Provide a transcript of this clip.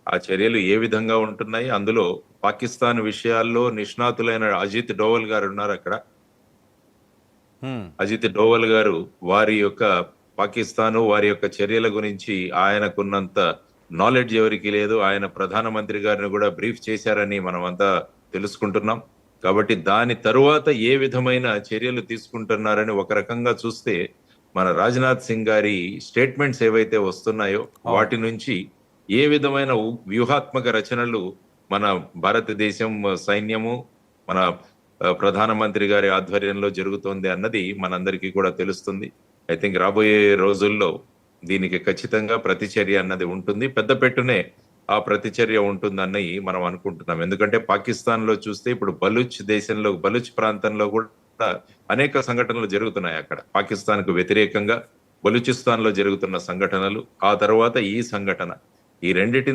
ఆ చర్యలు ఏ విధంగా ఉంటున్నాయి? అందులో పాకిస్తాన్ విషయాల్లో నిష్ణాతులైన అజిత్ డోవల్ గారు ఉన్నారు అక్కడ. హ్మ్. అజిత్ డోవల్ గారు వారి యొక్క పాకిస్తాను వారి యొక్క చర్యల గురించి ఆయనకున్నంత నాలెడ్జ్ ఎవరికి లేదు. ఆయన ప్రధానమంత్రి గారిని కూడా బ్రీఫ్ చేశారని మనమంతా తెలుసుకుంటున్నాం. కాబట్టి దాని తరువాత ఏ విధమైన చర్యలు తీసుకుంటున్నారని ఒక రకంగా చూస్తే మన రాజ్నాథ్ సింగ్ గారి స్టేట్మెంట్స్ ఏవైతే వస్తున్నాయో అవును. వాటి నుంచి ఏ విధమైన వ్యూహాత్మక రచనలు మన భారతదేశం సైన్యము మన ప్రధానమంత్రి గారి ఆధ్వర్యంలో జరుగుతోంది అన్నది మనందరికీ కూడా తెలుస్తుంది. ఐ థింక్ రాబోయే రోజుల్లో దీనికి ఖచ్చితంగా ప్రతిచర్య అన్నది ఉంటుంది. పెద్ద పెట్టునే ఆ ప్రతిచర్య ఉంటుందని మనం అనుకుంటున్నాం. ఎందుకంటే పాకిస్తాన్ లో చూస్తే ఇప్పుడు బలూచ్ దేశంలో బలూచ్ ప్రాంతంలో కూడా అనేక సంఘటనలు జరుగుతున్నాయి అక్కడ. పాకిస్తాన్ కు వ్యతిరేకంగా బలూచిస్తాన్ లో జరుగుతున్న సంఘటనలు, ఆ తర్వాత ఈ సంఘటన, ఈ రెండిటిని